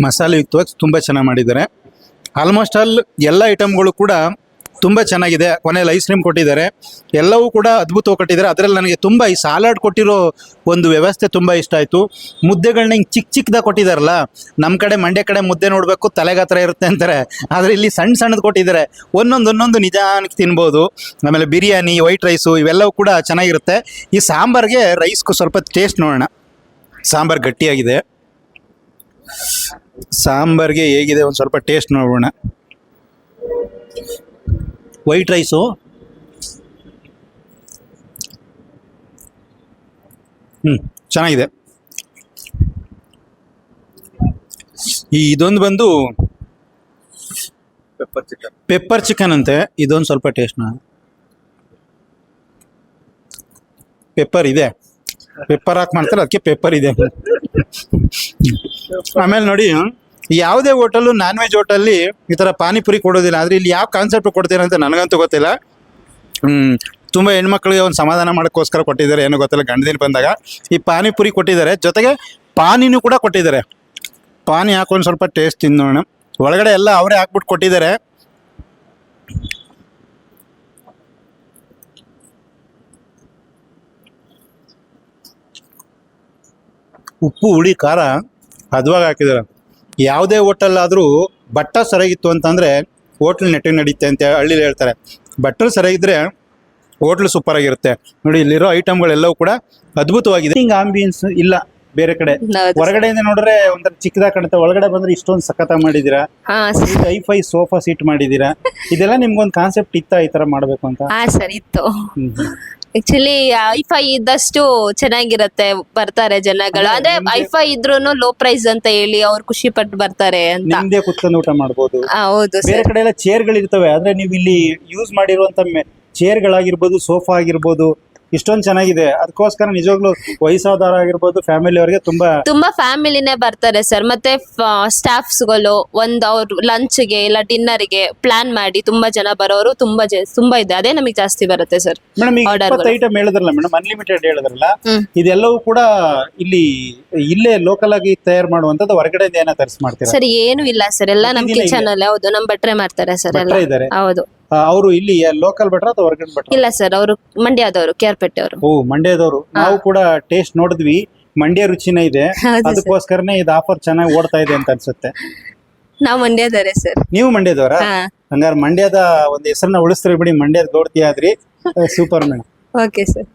ಮಸಾಲೆ ಯುಕ್ತವಾಗಿ ತುಂಬ ಚೆನ್ನಾಗಿ ಮಾಡಿದ್ದಾರೆ. ಆಲ್ಮೋಸ್ಟ್ ಆಲ್ ಎಲ್ಲ ಐಟಮ್ಗಳು ಕೂಡ ತುಂಬ ಚೆನ್ನಾಗಿದೆ. ಕೊನೆಯಲ್ಲಿ ಐಸ್ ಕ್ರೀಮ್ ಕೊಟ್ಟಿದ್ದಾರೆ. ಎಲ್ಲವೂ ಕೂಡ ಅದ್ಭುತವಾಗಿ ಕೊಟ್ಟಿದ್ದಾರೆ. ಅದರಲ್ಲಿ ನನಗೆ ತುಂಬ ಈ ಸಾಲಾಡ್ ಕೊಟ್ಟಿರೋ ಒಂದು ವ್ಯವಸ್ಥೆ ತುಂಬ ಇಷ್ಟ ಆಯಿತು. ಮುದ್ದೆಗಳನ್ನ ಹಿಂಗೆ ಚಿಕ್ಕದಾಗಿ ಕೊಟ್ಟಿದ್ದಾರಲ್ಲ, ನಮ್ಮ ಕಡೆ ಮಂಡ್ಯ ಕಡೆ ಮುದ್ದೆ ನೋಡಬೇಕು ತಲೆಗೆ ಹತ್ರ ಇರುತ್ತೆ ಅಂತಾರೆ, ಆದರೆ ಇಲ್ಲಿ ಸಣ್ಣದು ಕೊಟ್ಟಿದ್ದಾರೆ. ಒಂದೊಂದು ನಿಧಾನಕ್ಕೆ ತಿನ್ಬೋದು. ಆಮೇಲೆ ಬಿರಿಯಾನಿ, ವೈಟ್ ರೈಸು ಇವೆಲ್ಲವೂ ಕೂಡ ಚೆನ್ನಾಗಿರುತ್ತೆ. ಈ ಸಾಂಬಾರ್ಗೆ ರೈಸ್ಗೂ ಸ್ವಲ್ಪ ಟೇಸ್ಟ್ ನೋಡೋಣ. ಸಾಂಬಾರು ಗಟ್ಟಿಯಾಗಿದೆ. ಸಾಂಬಾರ್ಗೆ ಹೇಗಿದೆ ಒಂದು ಸ್ವಲ್ಪ ಟೇಸ್ಟ್ ನೋಡೋಣ. ವೈಟ್ ರೈಸು ಚೆನ್ನಾಗಿದೆ. ಇದೊಂದು ಬಂದು ಪೆಪ್ಪರ್ ಚಿಕನ್ ಅಂತೆ. ಇದೊಂದು ಸ್ವಲ್ಪ ಟೇಸ್ಟ್ ನೋಡೋಣ. ಪೆಪ್ಪರ್ ಇದೆ, ಪೆಪ್ಪರ್ ಹಾಕಿ ಮಾಡ್ತಾರೆ, ಅದಕ್ಕೆ ಪೆಪ್ಪರ್ ಇದೆ. ಆಮೇಲೆ ನೋಡಿ, ಯಾವುದೇ ಹೋಟೆಲು ನಾನ್ ವೆಜ್ ಹೋಟೆಲ್ಲಿ ಈ ಥರ ಪಾನಿಪುರಿ ಕೊಡೋದಿಲ್ಲ. ಆದರೆ ಇಲ್ಲಿ ಯಾವ ಕಾನ್ಸೆಪ್ಟ್ ಕೊಡ್ತೀರ ಅಂತ ನನಗಂತೂ ಗೊತ್ತಿಲ್ಲ. ತುಂಬ ಹೆಣ್ಮಕ್ಳಿಗೆ ಒಂದು ಸಮಾಧಾನ ಮಾಡೋಕ್ಕೋಸ್ಕರ ಕೊಟ್ಟಿದ್ದಾರೆ, ಏನೋ ಗೊತ್ತಿಲ್ಲ. ಗಂಡದಿನ ಬಂದಾಗ ಈ ಪಾನಿಪುರಿ ಕೊಟ್ಟಿದ್ದಾರೆ, ಜೊತೆಗೆ ಪಾನಿನೂ ಕೂಡ ಕೊಟ್ಟಿದ್ದಾರೆ. ಪಾನಿ ಹಾಕೊಂಡು ಸ್ವಲ್ಪ ಟೇಸ್ಟ್ ತಿನ್ನೋಣ. ಒಳಗಡೆ ಎಲ್ಲ ಅವರೇ ಹಾಕ್ಬಿಟ್ಟು ಕೊಟ್ಟಿದ್ದಾರೆ. ಉಪ್ಪು ಹುಳಿ ಖಾರ ಹದವಾಗಿ ಹಾಕಿದ್ದಾರೆ. ಯಾವುದೇ ಹೋಟೆಲ್ ಆದರೂ ಬಟ್ಟ ಸರಿಯಾಗಿತ್ತು ಅಂತಂದರೆ ಹೋಟ್ಲ್ ನೆಟ್ಟಿಗೆ ನಡೆಯುತ್ತೆ ಅಂತ ಹಳ್ಳಿಲಿ ಹೇಳ್ತಾರೆ. ಬಟ್ಟಲು ಸರಿಯಾಗಿದ್ದರೆ ಹೋಟ್ಲು ಸೂಪರ್ ಆಗಿರುತ್ತೆ. ನೋಡಿ, ಇಲ್ಲಿರೋ ಐಟಮ್ಗಳೆಲ್ಲವೂ ಕೂಡ ಅದ್ಭುತವಾಗಿದೆ. ಹಿಂಗೆ ಆಂಬಿಯನ್ಸ್ ಇಲ್ಲ ಬೇರೆ ಕಡೆ. ಹೊರಗಡೆಯಿಂದ ನೋಡ್ರೆ ಒಂಥರ ಚಿಕ್ಕದಾಗ ಕಾಣುತ್ತೆ, ಒಳಗಡೆ ಬಂದ್ರೆ ಇಷ್ಟೊಂದು ಸಖತ್ತಾಗಿ ಮಾಡಿದೀರಾ. ಹೈ-ಫೈ ಸೋಫಾ ಸೀಟ್ ಮಾಡಿದೀರಾ. ಇದೆಲ್ಲ ನಿಮ್ಗೊಂದು ಕಾನ್ಸೆಪ್ಟ್ ಇತ್ತ ಈ ತರ ಮಾಡ್ಬೇಕು ಅಂತ? ಸರ್ ಇತ್ತು. ಆಕ್ಚುಲಿ ಐಫೈ ಇದ್ದಷ್ಟು ಚೆನ್ನಾಗಿರತ್ತೆ, ಬರ್ತಾರೆ ಜನಗಳು. ಅಂದ್ರೆ ಐಫೈ ಇದ್ರೂನು ಲೋ ಪ್ರೈಸ್ ಅಂತ ಹೇಳಿ ಅವ್ರು ಖುಷಿ ಪಟ್ಟು ಬರ್ತಾರೆ ಅಂತ. ನಿಮ್ದೇ ಕುತ್ಕೊಂಡು ಊಟ ಮಾಡ್ಬೋದು. ಹೌದು. ಬೇರೆ ಕಡೆ ಎಲ್ಲ ಚೇರ್ಗಳು ಇರ್ತವೆ, ಆದ್ರೆ ನೀವು ಇಲ್ಲಿ ಯೂಸ್ ಮಾಡಿರುವಂತ ಚೇರ್ಗಳಾಗಿರ್ಬೋದು, ಸೋಫಾ ಆಗಿರ್ಬೋದು, ಇಷ್ಟೊಂದು ಚೆನ್ನಾಗಿದೆ. ಅದಕ್ಕೋಸ್ಕರ ನಿಜವಾಗ್ಲೂ ವಯಸ್ಸಾದವರ ಆಗಿರ್ಬೋದು, ಫ್ಯಾಮಿಲಿ ಅವರಿಗೆ ತುಂಬಾ ಫ್ಯಾಮಿಲಿನೇ ಬರ್ತಾರೆ ಸರ್. ಮತ್ತೆ ಸ್ಟಾಫ್ಸ್ಗಳು ಅವ್ರ ಲಂಚ್ಗೆ ಇಲ್ಲ ಡಿನ್ನರ್ಗೆ ಪ್ಲಾನ್ ಮಾಡಿ ತುಂಬಾ ಜನ ಬರೋರು ತುಂಬಾ ಇದೆ. ಅದೇ ನಮಗೆ ಜಾಸ್ತಿ ಬರುತ್ತೆ ಸರ್. ಮೇಡಮ್, 20 ಐಟಮ್ ಹೇಳಿದ್ರಲ್ಲ ಮೇಡಮ್, ಅನ್ಲಿಮಿಟೆಡ್ ಹೇಳಿದ್ರಲ್ಲ, ಇದೆಲ್ಲವೂ ಕೂಡ ಇಲ್ಲೇ ಲೋಕಲ್ ಆಗಿ ತಯಾರು ಮಾಡುವಂತದ್ದು, ಹೊರಗಡೆ ಏನೋ ತರಿಸಿ ಮಾಡ್ತೀರಾ? ಸರ್ ಏನು ಇಲ್ಲ ಸರ್, ಎಲ್ಲ ನಮ್ ಕಿಚನ್ ಅಲ್ಲಿ. ಹೌದು, ನಮ್ ಭಟ್ರೆ ಮಾಡ್ತಾರೆ ಸರ್ ಎಲ್ಲ. ಹೌದು. ಅವರು ಇಲ್ಲಿ ಲೋಕಲ್ ಭಟ್ರ ಅಥವಾ ಹೊರಗಡೆ ಭಟ್ರ? ಇಲ್ಲ ಸರ್, ಅವರು ಮಂಡ್ಯದವರು, ಕೇರ್ಪೇಟೆ ಅವರು. ಓ, ಮಂಡ್ಯದವರು. ನಾವು ಕೂಡ ಟೇಸ್ಟ್ ನೋಡಿದ್ವಿ, ಮಂಡ್ಯ ರುಚಿನೇ ಇದೆ, ಹೌದು sir. ಅದಕ್ಕೋಸ್ಕರನೇ ಇದು ಆಫರ್ ಚೆನ್ನಾಗಿ ಓಡ್ತಾ ಇದೆ ಅಂತ ಅನ್ಸುತ್ತೆ. ನಾವು ಮಂಡ್ಯದವರೇ ಸರ್. ನೀವು ಮಂಡ್ಯದವರ? ಹಾ. ಹಂಗಾರೆ ಮಂಡ್ಯದ ಒಂದು ಹೆಸರನ್ನ ಉಳಿಸ್ತೀರಿ ಬಿಡಿ, ಮಂಡ್ಯದ ಗೌಡ್ತಿ ಆದ್ರಿ. Super madam. Okay sir.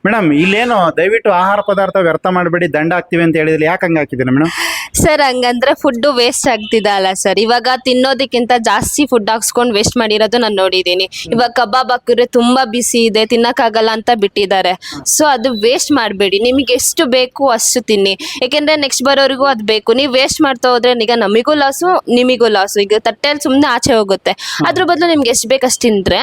Madam, ಇಲ್ಲೇನು ದಯವಿಟ್ಟು ಆಹಾರ ಪದಾರ್ಥ ವ್ಯರ್ಥ ಮಾಡಬೇಡಿ, ದಂಡ ಹಾಕ್ತಿವಿ ಅಂತ ಹೇಳಿದ್ರೆ ಯಾಕೆ ಹಂಗ ಹಾಕಿದ್ದೀರಾ ಮೇಡಮ್? ಸರ್ ಹಂಗಂದ್ರೆ ಫುಡ್ ವೇಸ್ಟ್ ಆಗ್ತಿದೆ ಅಲ್ಲ ಸರ್. ಇವಾಗ ತಿನ್ನೋದಕ್ಕಿಂತ ಜಾಸ್ತಿ ಫುಡ್ ಹಾಕ್ಸ್ಕೊಂಡು ವೇಸ್ಟ್ ಮಾಡಿರೋದು ನಾನು ನೋಡಿದೀನಿ. ಇವಾಗ ಕಬಾಬ್ ಹಾಕಿದ್ರೆ ತುಂಬಾ ಬಿಸಿ ಇದೆ, ತಿನ್ನಕ್ಕಾಗಲ್ಲ ಅಂತ ಬಿಟ್ಟಿದ್ದಾರೆ. ಸೊ ಅದು ವೇಸ್ಟ್ ಮಾಡಬೇಡಿ, ನಿಮಗೆ ಎಷ್ಟು ಬೇಕು ಅಷ್ಟು ತಿನ್ನಿ, ಯಾಕೆಂದ್ರೆ ನೆಕ್ಸ್ಟ್ ಬರೋರಿಗೂ ಅದು ಬೇಕು. ನೀವು ವೇಸ್ಟ್ ಮಾಡ್ತಾ ಹೋದ್ರೆ ಈಗ ನಮಿಗೂ ಲಾಸು, ನಿಮಿಗೂ ಲಾಸು. ಈಗ ತಟ್ಟೆಯಲ್ಲಿ ಸುಮ್ಮನೆ ಆಚೆ ಹೋಗುತ್ತೆ, ಅದ್ರ ಬದಲು ನಿಮ್ಗೆ ಎಷ್ಟು ಬೇಕು ಅಷ್ಟು ತಿಂದ್ರೆ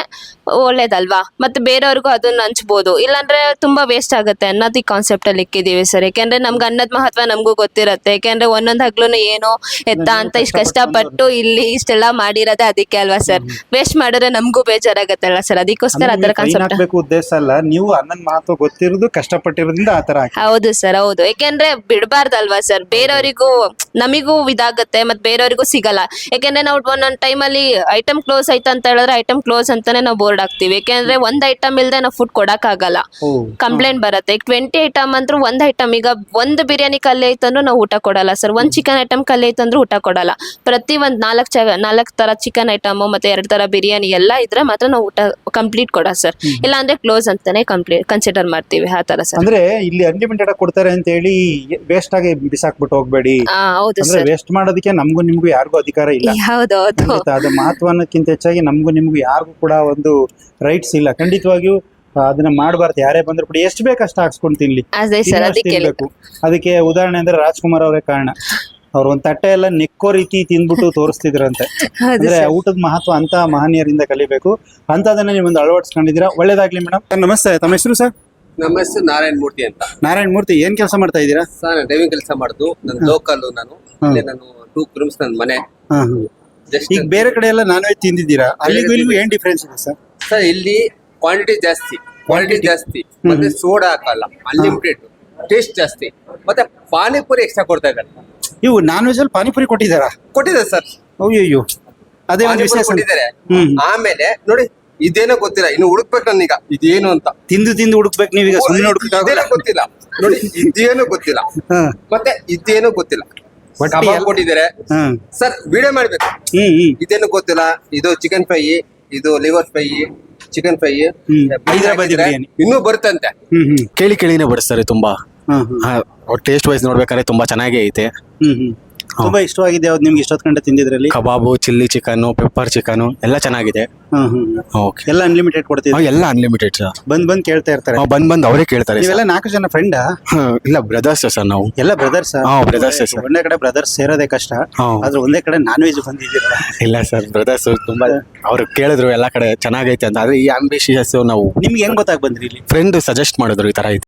ಒಳ್ಳೇದಲ್ವಾ? ಮತ್ತೆ ಬೇರೆಯವ್ರಿಗೂ ಅದನ್ನ ಹಂಚ್ಬೋದು. ಇಲ್ಲಾಂದ್ರೆ ತುಂಬಾ ವೇಸ್ಟ್ ಆಗುತ್ತೆ ಅನ್ನೋದು ಈ ಕಾನ್ಸೆಪ್ಟ್ ಅಲ್ಲಿ ಇಕ್ಕಿದೀವಿ ಸರ್. ಯಾಕೆಂದ್ರೆ ನಮ್ಗೆ ಅನ್ನದ ಮಹತ್ವ ನಮಗೂ ಗೊತ್ತಿರತ್ತೆ. ಯಾಕೆಂದ್ರೆ ಒಂದೊಂದ್ ಹಗ್ಲೂನು ಏನೋ ಎತ್ತ ಅಂತ ಇಷ್ಟು ಕಷ್ಟಪಟ್ಟು ಇಲ್ಲಿ ಇಷ್ಟೆಲ್ಲ ಮಾಡಿರೋದೇ ಅದಕ್ಕೆ ಅಲ್ವಾ ಸರ್. ವೇಸ್ಟ್ ಮಾಡಿದ್ರೆ ನಮಗೂ ಬೇಜಾರಾಗತ್ತಲ್ಲ ಸರ್, ಅದಕ್ಕೋಸ್ಕರ ಅದರ ಕಾನ್ಸೆಪ್ಟ್. ಹಾಕ್ಬೇಕು ಉದ್ದೇಶ ಅಲ್ಲ, ನೀವು ಅನ್ನದ ಮಹತ್ವ ಗೊತ್ತಿರೋದು, ಕಷ್ಟಪಟ್ಟಿರೋದ್ರಿಂದ ಆ ತರ ಹಾಕಿ. ಹೌದು ಸರ್, ಹೌದು. ಯಾಕೆಂದ್ರೆ ಬಿಡಬಾರ್ದಲ್ವಾ ಸರ್, ಬೇರೆಯವರಿಗೂ ನಮಿಗೂ ಇದಾಗತ್ತೆ, ಮತ್ತೆ ಬೇರೆಯವರಿಗೂ ಸಿಗಲ್ಲ. ಯಾಕೆಂದ್ರೆ ನಾವು ಒಂದೊಂದ್ ಟೈಮಲ್ಲಿ ಐಟಮ್ ಕ್ಲೋಸ್ ಆಯ್ತು ಅಂತ ಹೇಳಿದ್ರೆ ಐಟಮ್ ಕ್ಲೋಸ್ ಅಂತಾನೆ ನಾವು ಬೋರ್ಡ್ ಹಾಕ್ತಿವಿ. ಯಾಕೆಂದ್ರೆ ಒಂದ್ ಐಟಮ್ ಇಲ್ದೆ ನಾವು ಫುಡ್ ಕೊಡಕ್ ಆಗಲ್ಲ, ಕಂಪ್ಲೇಂಟ್ ಬರುತ್ತೆ. ಈಗ 20 ಐಟಮ್ ಅಂದ್ರೂ ಒಂದ್ ಐಟಮ್, ಈಗ ಒಂದು ಬಿರಿಯಾನಿ ಕಲ್ಲಿ ಐತಂದ್ರೂ ನಾವು ಊಟ ಕೊಡಲ್ಲ ಸರ್. ಒಂದ್ ಚಿಕನ್ ಐಟಮ್ ಕಲ್ಲಿ ಐತಂದ್ರೂ ಊಟ ಕೊಡಲ್ಲ. ಪ್ರತಿ ಒಂದ್ 4 ತರ ಚಿಕನ್ ಐಟಮ್ ಮತ್ತೆ 2 ತರ ಬಿರಿಯಾನಿ ಎಲ್ಲ ಇದ್ರೆ ಮಾತ್ರ ನಾವು ಊಟ ಕಂಪ್ಲೀಟ್ ಕೊಡ ಸರ್. ಇಲ್ಲ ಅಂದ್ರೆ ಕ್ಲೋಸ್ ಅಂತಾನೆ ಕನ್ಸಿಡರ್ ಮಾಡ್ತೀವಿ, ಆ ತರ ಸರ್. ಅಂದ್ರೆ ಇಲ್ಲಿ ಅನ್ಲಿಮಿಟೆಡ್ ಕೊಡ್ತಾರೆ ಅಂತ ಹೇಳಿ ವೇಸ್ಟ್ ಆಗಿ ಬಿಸಾಕ್ಬಿಟ್ಟು ಹೋಗ್ಬೇಡಿ. ಹೌದು ಅಂದ್ರೆ ಸರ್, ವೇಸ್ಟ್ ಮಾಡೋದಕ್ಕೆ ನಮಗೂ ನಿಮ್ಗೂ ಯಾರಿಗೂ ಅಧಿಕಾರ ಇಲ್ಲ. ಹೌದೌದು. ಖಂಡಿತ ಅದ ಮಹತ್ವ ಅನ್ನೋಕ್ಕಿಂತ ಹೆಚ್ಚಾಗಿ ನಮಗೂ ನಿಮ್ಗೂ ಯಾರಿಗೂ ಕೂಡ ಒಂದು ರೈಟ್ಸ್ ಇಲ್ಲ. ಖಂಡಿತವಾಗಿಯೂ ಅದನ್ನ ಮಾಡಬಾರ್ದು. ಯಾರೇ ಬಂದ್ರು ಕೂಡ ಎಷ್ಟು ಬೇಕು ಅಷ್ಟು ಹಾಕ್ಸ್ಕೊಂಡು ತಿನ್ಲಿ, ಅದೇ ಸರ್, ಅದಕ್ಕೆ ತಿನ್ಬೇಕು. ಅದಕ್ಕೆ ಉದಾಹರಣೆ ಅಂದ್ರೆ ರಾಜ್ಕುಮಾರ್ ಅವರೇ ಕಾರಣ. ಅವ್ರು ಒಂದ್ ತಟ್ಟೆ ಎಲ್ಲ ನೆಕ್ಕೋ ರೀತಿ ತಿಂದ್ಬಿಟ್ಟು ತೋರಿಸ್ತಿದ್ರಂತೆ. ಅಂದ್ರೆ ಊಟದ ಮಹತ್ವ ಅಂತ ಮಹನೀಯರಿಂದ ಕಲಿಬೇಕು. ಅಂತದನ್ನ ನೀವೊಂದು ಅಳವಡಿಸ್ಕೊಂಡಿದ್ದೀರಾ, ಒಳ್ಳೇದಾಗ್ಲಿ ಮೇಡಮ್. ನಮಸ್ತೆ, ತಮ್ಮ ಹೆಸರು ಸರ್? ನಮ್ಮ ಹೆಸರು ನಾರಾಯಣ ಮೂರ್ತಿ ಅಂತ. ನಾರಾಯಣ ಮೂರ್ತಿ, ಏನ್ ಕೆಲಸ ಮಾಡ್ತಾ ಇದ್ದೀರಾ? ಸರ್ ಡ್ರೈವಿಂಗ್ ಕೆಲಸ ಮಾಡುದು. ನನ್ನ ಲೋಕಲ್, ನಾನು ನಾನು 2 ಕಿಲೋಮೀಟರ್ಸ್ ನನ್ನ ಮನೆ. ಜಸ್ಟ್ ಈಗ ಬೇರೆ ಕಡೆ ಎಲ್ಲ ನಾನ್ ವೆಜ್ ತಿಂದಿದ್ದೀರಾ, ಅಲ್ಲಿಗೂ ಇಲ್ಲಿಗೂ ಏನ್ ಡಿಫ್ರೆನ್ಸ್ ಇದೆ ಸರ್? ಸರ್ ಇಲ್ಲಿ ಕ್ವಾಂಟಿಟಿ ಜಾಸ್ತಿ, ಮತ್ತೆ ಸೋಡಾ ಹಾಕಲ್ಲ, ಅನ್ಲಿಮಿಟೆಡ್, ಟೇಸ್ಟ್ ಜಾಸ್ತಿ, ಮತ್ತೆ ಪಾನಿಪುರಿ ಎಕ್ಸ್ಟ್ರಾ ಕೊಡ್ತಾ ಇದ್ದಾರೆ. ಇವು ನಾನ್ ವೆಜ್ ಅಲ್ಲಿ ಪಾನಿಪುರಿ ಕೊಟ್ಟಿದ್ದಾರಾ? ಕೊಟ್ಟಿದ್ದಾರೆ ಸರ್, ಅಯ್ಯೋ, ಅದೇ ಒಂದು ಪಾನಿಪುರಿ ವಿಶೇಷ. ಕೊಟ್ಟಿದ್ದಾರೆ. ಆಮೇಲೆ ನೋಡಿ, ಇದೇನೋ ಗೊತ್ತಿಲ್ಲ, ಇನ್ನು ಹುಡುಕ್ಬೇಕು ನನ್ನೀಗ ಇದೇನು ಅಂತ. ತಿಂದು ಹುಡುಕ್ಬೇಕು ನೀವೀಗ, ಸುಮ್ಮನೆ ಹುಡುಕ್ಬೇಕಾಗಲ್ಲ. ಇದೇನೋ ಗೊತ್ತಿಲ್ಲ ನೋಡಿ, ಇದೇನು ಗೊತ್ತಿಲ್ಲ, ಮತ್ತೆ ಇದೇನು ಗೊತ್ತಿಲ್ಲ. ಕಬಾಬ್ ಕೊಟ್ಟಿದ್ದಾರೆ ಸರ್, ವಿಡಿಯೋ ಮಾಡ್ಬೇಕು. ಇದೇನು ಗೊತ್ತಿಲ್ಲ, ಇದು ಚಿಕನ್ ಫ್ರೈ, ಇದು liver fry, chicken fry, Hyderabadi biryani ಇನ್ನೂ ಬರುತ್ತಂತೆ. ಕೇಳಿನೇ ಬಡಿಸ್ತಾರೆ ತುಂಬಾ. ಟೇಸ್ಟ್ ವೈಸ್ ನೋಡ್ಬೇಕಾದ್ರೆ ತುಂಬಾ ಚೆನ್ನಾಗೇ ಐತೆ. ತುಂಬಾ ಇಷ್ಟವಾಗಿದೆ ಯಾವ್ದು ನಿಮ್ಗೆ ಇಷ್ಟೊತ್ತು ಗಂಟೆ ತಿಂದಿದ್ರಲ್ಲಿ? ಕಬಾಬು, ಚಿಲ್ಲಿ ಚಿಕನ್, ಪೆಪ್ಪರ್ ಚಿಕನ್ ಎಲ್ಲ ಚೆನ್ನಾಗಿದೆ. ಓಕೆ, ಎಲ್ಲ ಅನ್ಲಿಮಿಟೆಡ್ ಕೊಡ್ತೀವಿ? ಎಲ್ಲ ಅನ್ಲಿಮಿಟೆಡ್ ಸರ್. ಬಂದ್ ಕೇಳ್ತಾ ಇರ್ತಾರೆ? ಬಂದ್ ಅವರೇ ಕೇಳ್ತಾರೆ. ನೀವೆಲ್ಲ 4 ಜನ ಫ್ರೆಂಡಾ? ಇಲ್ಲ, ಬ್ರದರ್ಸ್ ಸರ್ ನಾವು. ಎಲ್ಲ ಬ್ರದರ್ಸ್? Brothers sir. ಒಂದೇ ಕಡೆ ಬ್ರದರ್ಸ್ ಸೇರೋದೇ ಕಷ್ಟ, ಆದ್ರೆ ಒಂದೇ ಕಡೆ ನಾನ್ ವೆಜ್ ಬಂದಿದ್ದೀರ. ಇಲ್ಲ ಸರ್, ಬ್ರದರ್ಸ್ ತುಂಬಾ ಅವ್ರು ಕೇಳಿದ್ರು ಎಲ್ಲ ಕಡೆ ಚೆನ್ನಾಗೈತೆ ಅಂತ. ಆದ್ರೆ ಈ ಆಂಬಿಷಿಯಸ್ ನಾವು ನಿಮ್ಗೆ ಹೆಂಗ್ ಗೊತ್ತಾಗ್ ಬಂದ್ರಿ ಇಲ್ಲಿ? ಫ್ರೆಂಡ್ ಸಜೆಸ್ಟ್ ಮಾಡಿದ್ರು ಈ ತರ ಐತೆ.